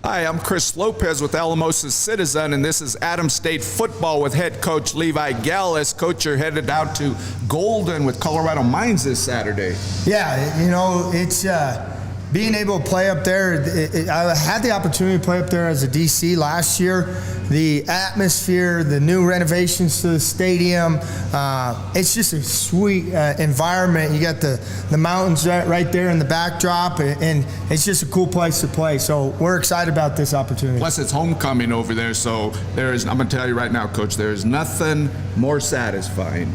Hi, I'm Chris Lopez with Alamosa Citizen, and this is Adams State football with head coach Levi Gallas. Coach, you're headed out to Golden with Colorado Mines this Saturday. Yeah, it's being able to play up there. I had the opportunity to play up there as a DC last year. The atmosphere, the new renovations to the stadium, it's just a sweet environment. You got the mountains right there in the backdrop, and it's just a cool place to play. So we're excited about this opportunity. Plus, it's homecoming over there, so I'm going to tell you right now, Coach, there is nothing more satisfying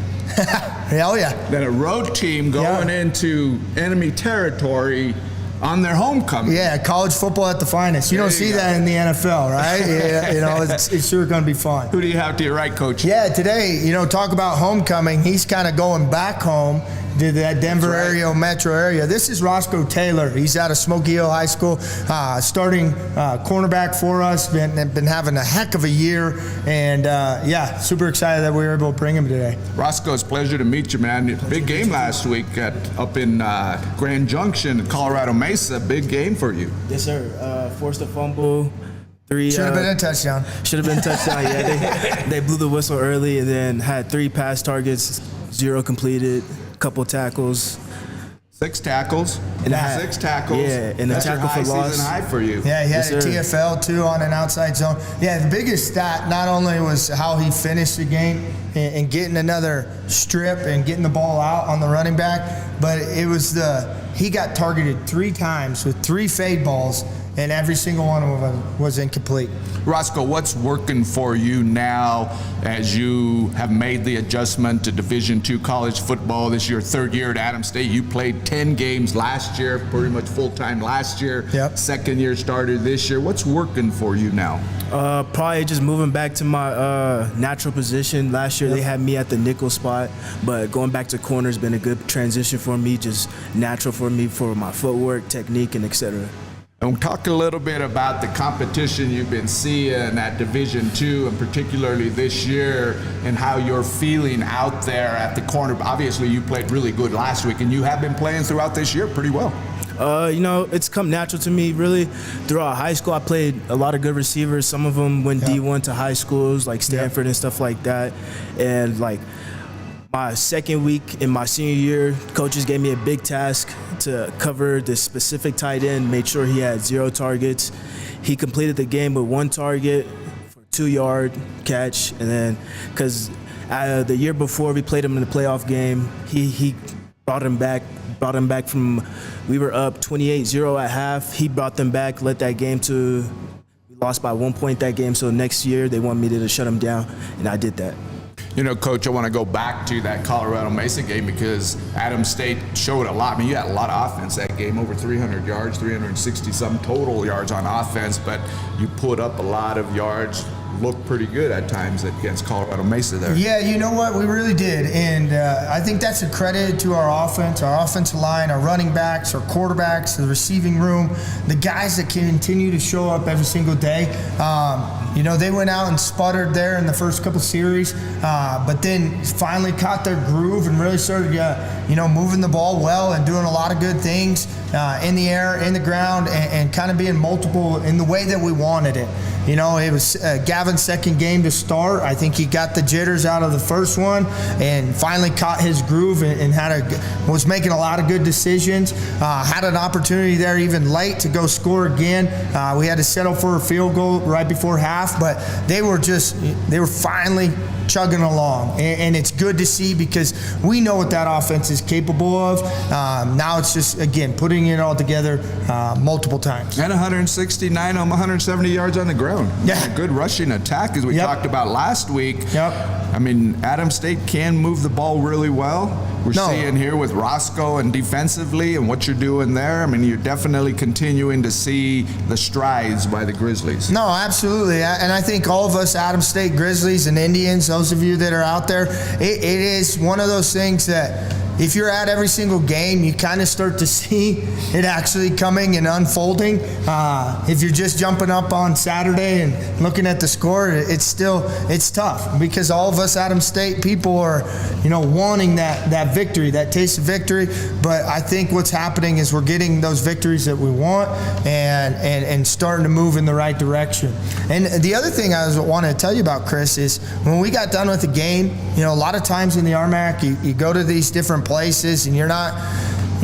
Hell yeah. than a road team going into enemy territory on their homecoming. Yeah, college football at the finest. You don't see that in the NFL, right? It's sure going to be fun. Who do you have to your right, Coach? Yeah, today, talk about homecoming. He's kind of going back home to that Denver area, metro area. This is Roscoe Taylor. He's out of Smoky Hill High School, starting cornerback for us. Been having a heck of a year, and super excited that we were able to bring him today. Roscoe, it's a pleasure to meet you, man. Big game last week up in Grand Junction, Colorado Mesa. Big game for you. Yes, sir. Forced a fumble. Should have been a touchdown. Should have been a touchdown. Yeah, they blew the whistle early, and then had 3 pass targets, 0 completed. Couple tackles. 6 tackles. And 6 tackles. Yeah, and a tackle for loss. Season high for you. Yeah, he had a TFL too on an outside zone. Yeah, the biggest stat not only was how he finished the game and getting another strip and getting the ball out on the running back, but it was he got targeted 3 times with 3 fade balls, and every single one of them was incomplete. Roscoe, what's working for you now as you have made the adjustment to Division II college football? This is your 3rd year at Adams State. You played 10 games last year, pretty much full-time last year. Yep. 2nd year starter this year. What's working for you now? Probably just moving back to my natural position. Last year they had me at the nickel spot, but going back to corner has been a good transition for me, just natural for me for my footwork, technique, and etc. And talk a little bit about the competition you've been seeing at Division II, and particularly this year, and how you're feeling out there at the corner. Obviously, you played really good last week, and you have been playing throughout this year pretty well. It's come natural to me, really. Throughout high school, I played a lot of good receivers. Some of them went D1 to high schools, like Stanford and stuff like that. And, my 2nd week in my senior year, coaches gave me a big task to cover this specific tight end, made sure he had 0 targets. He completed the game with 1 target for a 2-yard catch. And then, because the year before we played him in the playoff game, he brought him back from, we were up 28-0 at half. He brought them back, led that game to, we lost by 1 point that game. So next year they wanted me to shut him down, and I did that. Coach, I want to go back to that Colorado Mesa game because Adams State showed a lot. I mean, you had a lot of offense that game, over 300 yards, 360-some total yards on offense, but you put up a lot of yards, looked pretty good at times against Colorado Mesa there. Yeah, you know what? We really did, and I think that's a credit to our offense, our offensive line, our running backs, our quarterbacks, the receiving room, the guys that continue to show up every single day. They went out and sputtered there in the first couple series, but then finally caught their groove and really started, moving the ball well and doing a lot of good things in the air, in the ground, and kind of being multiple in the way that we wanted it. It was Gavin's 2nd game to start. I think he got the jitters out of the first one and finally caught his groove and was making a lot of good decisions. Had an opportunity there even late to go score again. We had to settle for a field goal right before half, but they were finally chugging along, and it's good to see because we know what that offense is capable of. Now it's just, again, putting it all together multiple times. And 169 on 170 yards on the ground. Yeah. A good rushing attack, as we talked about last week. Yep. I mean, Adams State can move the ball really well. We're seeing here with Roscoe and defensively and what you're doing there. I mean, you're definitely continuing to see the strides by the Grizzlies. No, absolutely. And I think all of us Adams State Grizzlies and Indians, those of you that are out there, it is one of those things that if you're at every single game, you kind of start to see it actually coming and unfolding. If you're just jumping up on Saturday and looking at the score, it's tough, because all of us Adams State people are, wanting that victory, that taste of victory. But I think what's happening is we're getting those victories that we want and starting to move in the right direction. And the other thing I want to tell you about, Chris, is when we got done with the game, a lot of times in the RMAC, you go to these different places and you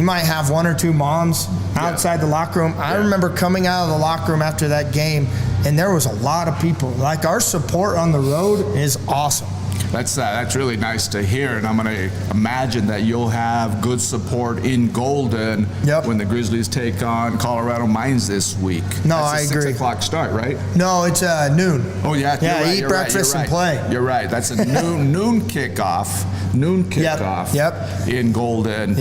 might have one or two moms outside the locker room. I remember coming out of the locker room after that game, and there was a lot of people. Like, our support on the road is awesome. That's really nice to hear, and I'm going to imagine that you'll have good support in Golden when the Grizzlies take on Colorado Mines this week. No, I agree. 6 o'clock start, right? No, it's noon. Oh yeah, yeah. Right, Eat breakfast and play. You're right. That's a noon kickoff. In Golden.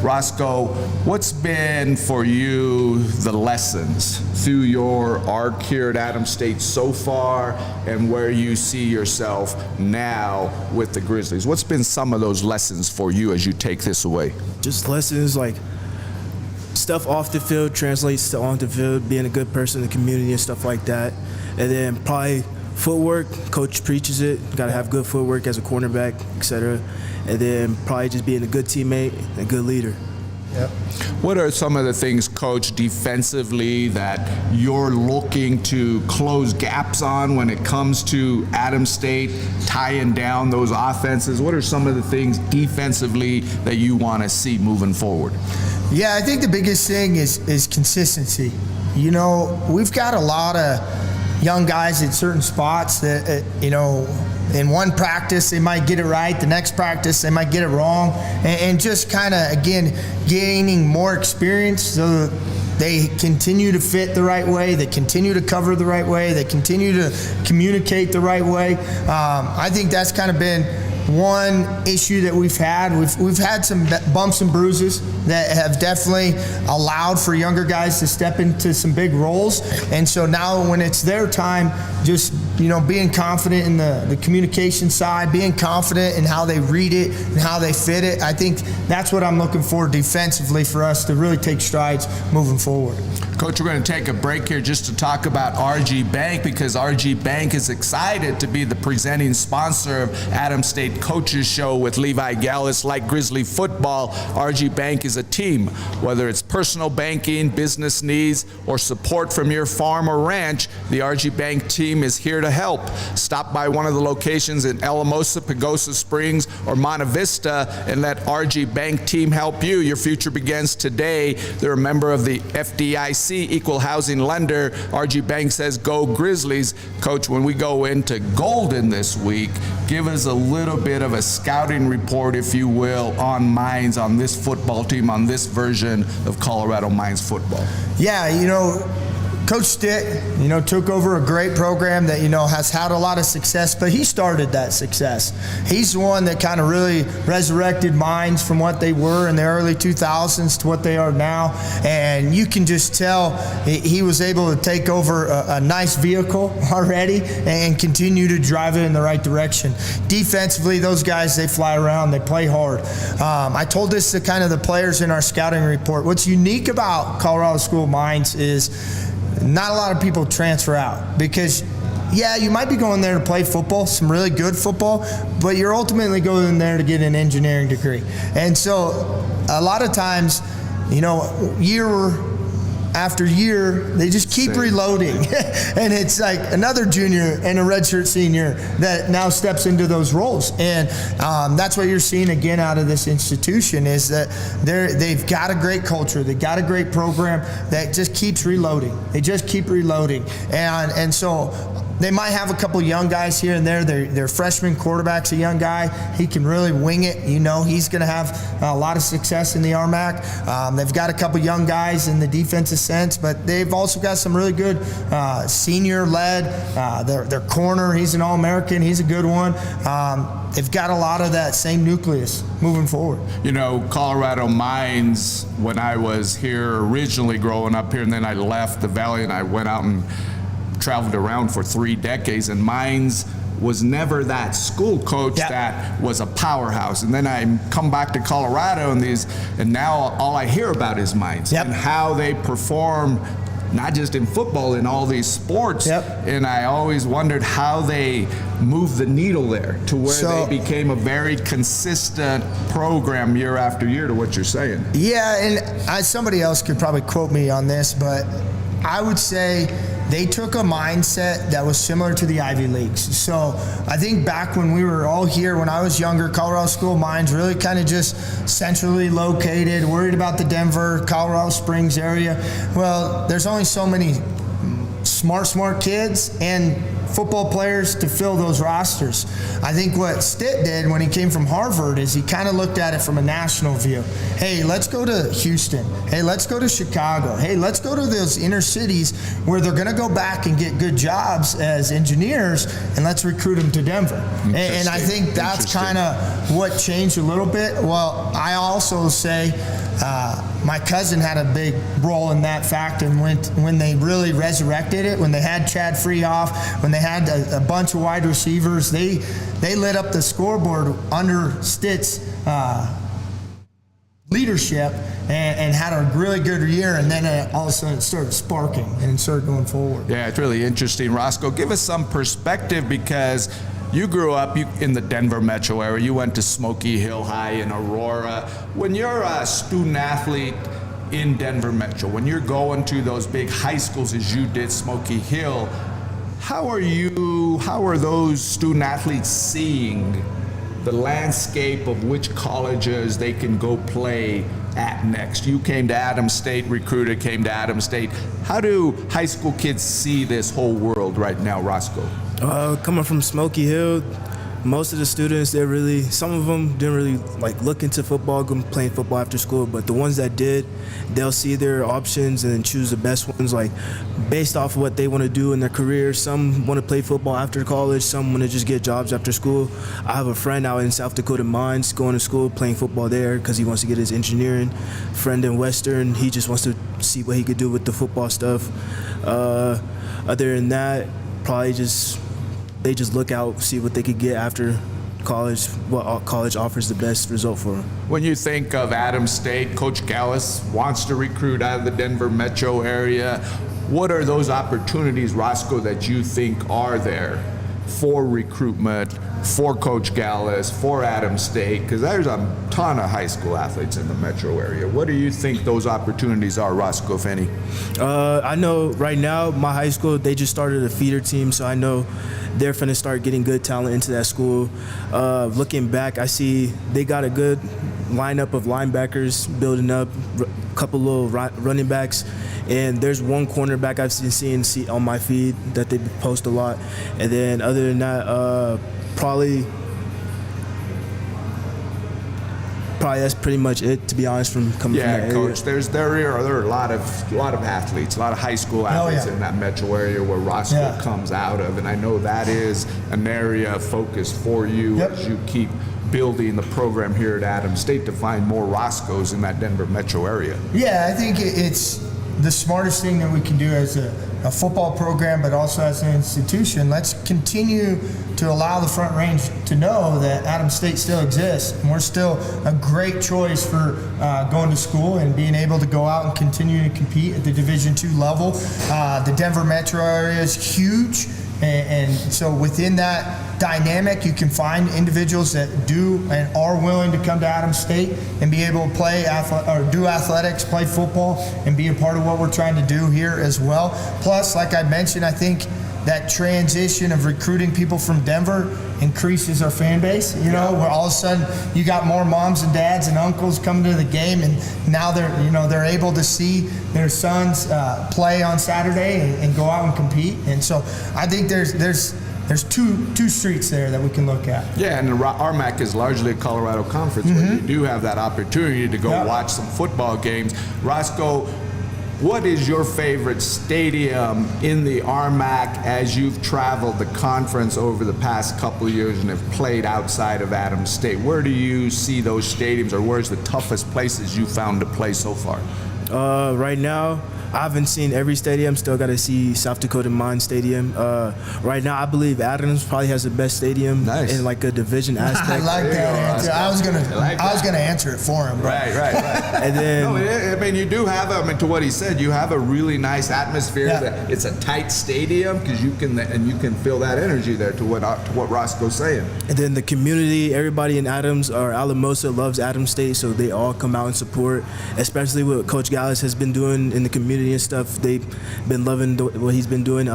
Roscoe, what's been for you the lessons through your arc here at Adams State so far, and where you see yourself now with the Grizzlies? What's been some of those lessons for you as you take this away? Just lessons like stuff off the field translates to on the field, being a good person in the community and stuff like that. And then probably footwork, coach preaches it, got to have good footwork as a cornerback, etc. And then probably just being a good teammate and a good leader. What are some of the things, Coach, defensively that you're looking to close gaps on when it comes to Adams State tying down those offenses? What are some of the things defensively that you want to see moving forward? Yeah, I think the biggest thing is consistency. We've got a lot of young guys at certain spots that, in one practice they might get it right, the next practice they might get it wrong, and just kind of, again, gaining more experience so they continue to fit the right way, they continue to cover the right way, they continue to communicate the right way. I think that's kind of been one issue that we've had. We've had some bumps and bruises that have definitely allowed for younger guys to step into some big roles. And so now when it's their time, just being confident in the communication side, being confident in how they read it and how they fit it. I think that's what I'm looking for defensively for us to really take strides moving forward. Coach, we're going to take a break here just to talk about RG Bank, because RG Bank is excited to be the presenting sponsor of Adams State Coaches Show with Levi Gallas. Like Grizzly football, RG Bank is a team. Whether it's personal banking, business needs, or support from your farm or ranch, the RG Bank team is here to help. Stop by one of the locations in Alamosa, Pagosa Springs, or Monte Vista and let RG Bank team help you. Your future begins today. They're a member of the FDIC, equal housing lender. RG Bank says go Grizzlies. Coach, when we go into Golden this week, give us a little bit of a scouting report, if you will, on Mines, on this football team, on this version of Colorado Mines football. Yeah, Coach Stitt, took over a great program that, has had a lot of success, but he started that success. He's the one that kind of really resurrected Mines from what they were in the early 2000s to what they are now. And you can just tell he was able to take over a nice vehicle already and continue to drive it in the right direction. Defensively, those guys, they fly around, they play hard. I told this to kind of the players in our scouting report. What's unique about Colorado School of Mines is not a lot of people transfer out, because you might be going there to play football, some really good football, but you're ultimately going there to get an engineering degree. And so a lot of times, year after year, they just keep reloading. And it's like another junior and a redshirt senior that now steps into those roles. And that's what you're seeing again out of this institution, is that they've got a great culture. They've got a great program that just keeps reloading. They just keep reloading. And so they might have a couple young guys here and there. Their freshman quarterback's a young guy. He can really wing it. He's going to have a lot of success in the RMAC. They've got a couple young guys in the defensive sense, but they've also got some really good senior-led. Their corner, he's an All-American. He's a good one. They've got a lot of that same nucleus moving forward. Colorado Mines, when I was here originally growing up here, and then I left the Valley and I went out and traveled around for 3 decades, and Mines was never that school coach Yeah. that was a powerhouse. And then I come back to Colorado and now all I hear about is Mines Yep. and how they perform, not just in football, in all these sports. Yep. And I always wondered how they moved the needle there to where So- they became a very consistent program year after year, to what you're saying. Yeah, and somebody else could probably quote me on this, but I would say they took a mindset that was similar to the Ivy Leagues. So I think back when we were all here, when I was younger, Colorado School of Mines really kind of just centrally located, worried about the Denver, Colorado Springs area. Well, there's only so many smart kids and football players to fill those rosters. I think what Stitt did when he came from Harvard is he kind of looked at it from a national view. Hey, let's go to Houston. Hey, let's go to Chicago. Hey, let's go to those inner cities where they're going to go back and get good jobs as engineers, and let's recruit them to Denver. And I think that's kind of what changed a little bit. Well, I also say my cousin had a big role in that fact, and when they really resurrected it, when they had Chad Freehoff, when they had a bunch of wide receivers, they lit up the scoreboard under Stitt's leadership and had a really good year, and then all of a sudden it started sparking and started going forward. Yeah, it's really interesting. Roscoe, give us some perspective, because you grew up in the Denver metro area. You went to Smoky Hill High in Aurora. When you're a student athlete in Denver metro, when you're going to those big high schools as you did, Smoky Hill, how are those student athletes seeing the landscape of which colleges they can go play at next? You came to Adams State, recruited, came to Adams State. How do high school kids see this whole world right now, Roscoe? Coming from Smoky Hill, most of the students, some of them didn't really look into football, playing football after school, but the ones that did, they'll see their options and choose the best ones, based off of what they want to do in their career. Some want to play football after college, some want to just get jobs after school. I have a friend out in South Dakota Mines going to school, playing football there because he wants to get his engineering. Friend in Western, he just wants to see what he could do with the football stuff. Other than that, probably they just look out, see what they could get after college, what college offers the best result for them. When you think of Adams State, Coach Gallas wants to recruit out of the Denver metro area. What are those opportunities, Roscoe, that you think are there for recruitment, for Coach Gallas, for Adams State? Because there's a ton of high school athletes in the metro area. What do you think those opportunities are, Roscoe, if any? I know right now my high school, they just started a feeder team, so I know they're finna start getting good talent into that school. Looking back, I see they got a good lineup of linebackers building up, a couple little running backs, and there's one cornerback I've been seeing on my feed that they post a lot. And then other than that, probably that's pretty much it, to be honest, from coming from that area. Coach, there are a lot of athletes, a lot of high school athletes in that metro area where Roscoe comes out of, and I know that is an area of focus for you as you keep building the program here at Adams State to find more Roscoes in that Denver metro area. Yeah, I think it's the smartest thing that we can do as a football program, but also as an institution. Let's continue to allow the Front Range to know that Adams State still exists, and we're still a great choice for going to school and being able to go out and continue to compete at the Division II level. The Denver metro area is huge, and so within that dynamic, you can find individuals that do and are willing to come to Adams State and be able to play or do athletics, play football, and be a part of what we're trying to do here as well. Plus, like I mentioned, I think that transition of recruiting people from Denver increases our fan base. Where all of a sudden you got more moms and dads and uncles coming to the game, and now they're able to see their sons play on Saturday and go out and compete. And so I think there's two streets there that we can look at. Yeah, and the RMAC is largely a Colorado conference where you do have that opportunity to go watch some football games. Roscoe, what is your favorite stadium in the RMAC as you've traveled the conference over the past couple of years and have played outside of Adams State? Where do you see those stadiums, or where's the toughest places you found to play so far? Right now, I haven't seen every stadium. Still got to see South Dakota Mine Stadium. Right now, I believe Adams probably has the best stadium in like a division aspect. I like that answer. I was gonna answer it for him. Bro. Right. And then, I mean, you do have, to what he said, you have a really nice atmosphere. Yeah. That it's a tight stadium because you can feel that energy there. To what Roscoe's saying. And then the community, everybody in Adams or Alamosa loves Adams State, so they all come out and support, especially what Coach Gallas has been doing in the community and stuff. They've been loving what he's been doing.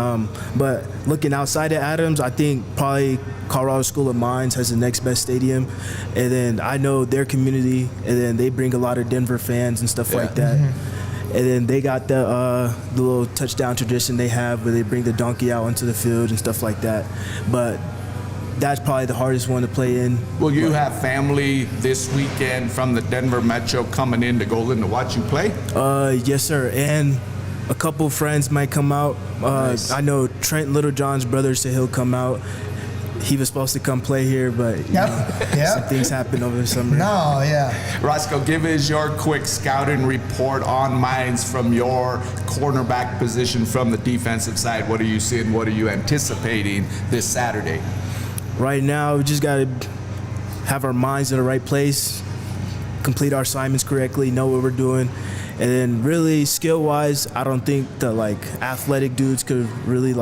But looking outside of Adams, I think probably Colorado School of Mines has the next best stadium. And then I know their community, and then they bring a lot of Denver fans and stuff like that. Mm-hmm. And then they got the little touchdown tradition they have where they bring the donkey out onto the field and stuff like that. But that's probably the hardest one to play in. Will you have family this weekend from the Denver Metro coming in to Golden to watch you play? Yes, sir. And a couple friends might come out. Nice. I know Trent Littlejohn's brother said he'll come out. He was supposed to come play here, but some things happened over the summer. No, yeah. Roscoe, give us your quick scouting report on Mines from your cornerback position from the defensive side. What are you seeing? What are you anticipating this Saturday? Right now, we just got to have our minds in the right place, complete our assignments correctly, know what we're doing. And then really skill-wise, I don't think the athletic dudes could really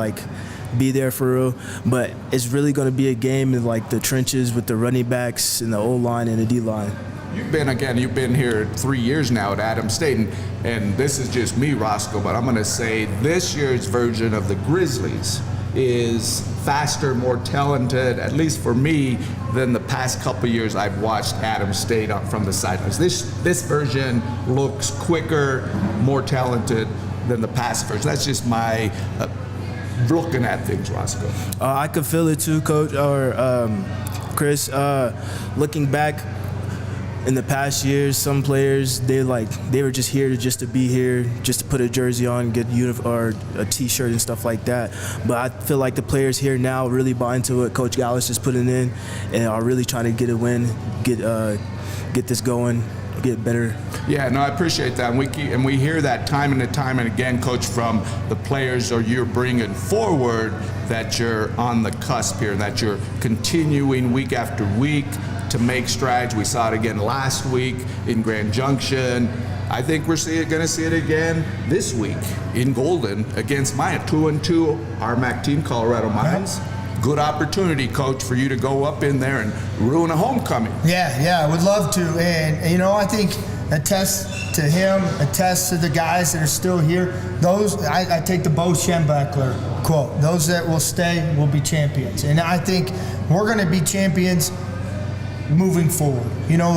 be there for real. But it's really going to be a game in the trenches with the running backs and the O-line and the D-line. You've been here 3 years now at Adams State, and this is just me, Roscoe, but I'm going to say this year's version of the Grizzlies is faster, more talented, at least for me, than the past couple years I've watched Adams State from the sidelines. This version looks quicker, more talented than the past version. That's just my looking at things, Roscoe. I could feel it too, Coach, or Chris. Looking back in the past years, some players they were just here to be here, just to put a jersey on, get or a T-shirt and stuff like that. But I feel like the players here now really buy into what Coach Gallas is putting in, and are really trying to get a win, get this going, get better. Yeah, no, I appreciate that, and we hear that time and again, Coach, from the players or you're bringing forward that you're on the cusp here, that you're continuing week after week to make strides. We saw it again last week in Grand Junction. I think we're going to see it again this week in Golden against my 2-2 RMAC team, Colorado Mines. Good opportunity, Coach, for you to go up in there and ruin a homecoming. Yeah, I would love to. And, I think attest to him, attest to the guys that are still here. Those, I take the Bo Schembechler quote, those that will stay will be champions. And I think we're going to be champions moving forward.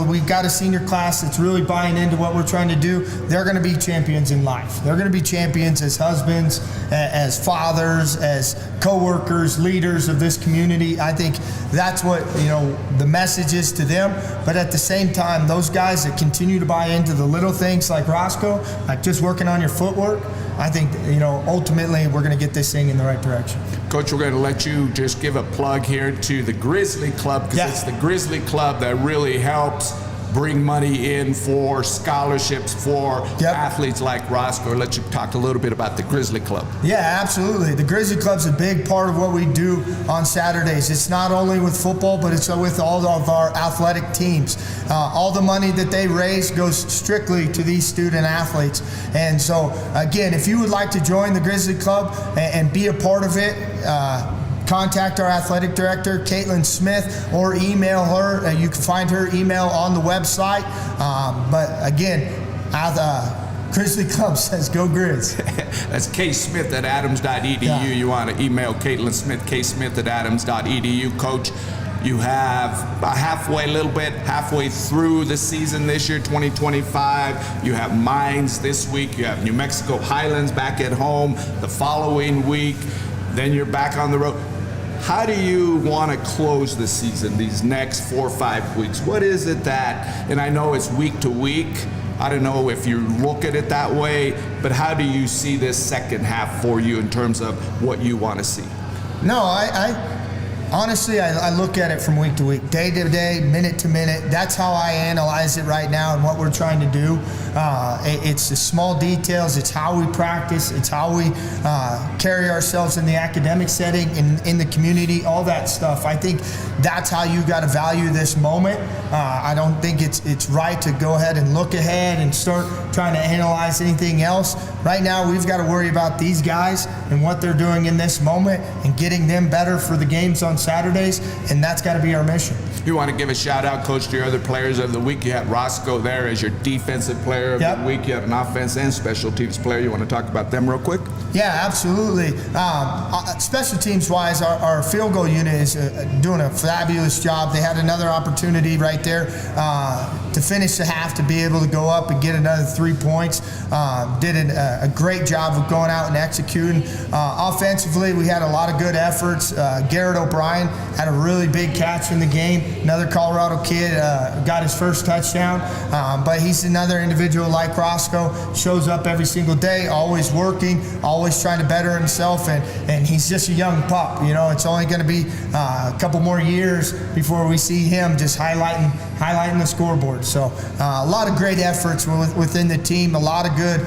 We've got a senior class that's really buying into what we're trying to do. They're going to be champions in life. They're going to be champions as husbands, as fathers, as co-workers, leaders of this community. I think that's what, the message is to them. But at the same time, those guys that continue to buy into the little things like Roscoe, like just working on your footwork, I think, ultimately we're going to get this thing in the right direction. Coach, we're going to let you just give a plug here to the Grizzly Club, because it's the Grizzly Club that really helps bring money in for scholarships for athletes like Roscoe. I'll let you talk a little bit about the Grizzly Club. Yeah, absolutely. The Grizzly Club's a big part of what we do on Saturdays. It's not only with football, but it's with all of our athletic teams. All the money that they raise goes strictly to these student athletes. And so, again, if you would like to join the Grizzly Club and be a part of it, contact our athletic director, Caitlin Smith, or email her. You can find her email on the website. But again, Grizzly Club says go Grizz. That's ksmith@adams.edu. Yeah. You want to email Caitlin Smith, ksmith@adams.edu. Coach, you have about halfway through the season this year, 2025. You have Mines this week. You have New Mexico Highlands back at home the following week. Then you're back on the road. How do you want to close the season, these next 4 or 5 weeks? What is it that, and I know it's week to week, I don't know if you look at it that way, but how do you see this second half for you in terms of what you want to see? No, honestly, I look at it from week to week, day to day, minute to minute. That's how I analyze it right now and what we're trying to do. It's the small details. It's how we practice. It's how we carry ourselves in the academic setting, in the community, all that stuff. I think that's how you got to value this moment. I don't think it's right to go ahead and look ahead and start trying to analyze anything else. Right now, we've got to worry about these guys and what they're doing in this moment and getting them better for the games on Saturdays, and that's got to be our mission. You want to give a shout out, Coach, to your other players of the week. You had Roscoe there as your defensive player of the week. You had an offense and special teams player. You want to talk about them real quick? Yeah, absolutely. Special teams wise, our field goal unit is doing a fabulous job. They had another opportunity right there to finish the half, to be able to go up and get another 3 points. Did a great job of going out and executing. Offensively, we had a lot of good efforts. Garrett O'Brien had a really big catch in the game. Another Colorado kid got his first touchdown, but he's another individual like Roscoe, shows up every single day, always working, always trying to better himself, and he's just a young pup. You know, it's only going to be a couple more years before we see him just highlighting the scoreboard. So a lot of great efforts within the team, a lot of good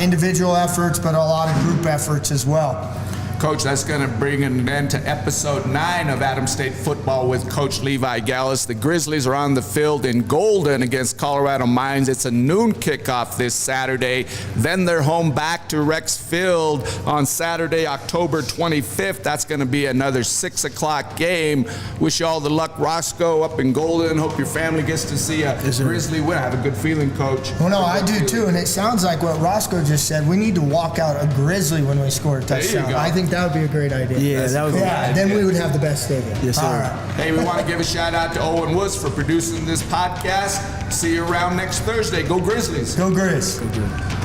individual efforts, but a lot of group efforts as well. Coach, that's going to bring an end to episode 9 of Adams State Football with Coach Levi Gallas. The Grizzlies are on the field in Golden against Colorado Mines. It's a noon kickoff this Saturday. Then they're home back to Rex Field on Saturday, October 25th. That's going to be another 6 o'clock game. Wish you all the luck, Roscoe, up in Golden. Hope your family gets to see a Grizzly win. I have a good feeling, Coach. Well, no, I do too, and it sounds like what Roscoe just said. We need to walk out a Grizzly when we score a touchdown. There you go. I think that would be a great idea. Yeah, that would be then we would have the best stadium. Yes, sir. All right. Hey, we want to give a shout out to Owen Woods for producing this podcast. See you around next Thursday. Go Grizzlies. Go Grizz. Good.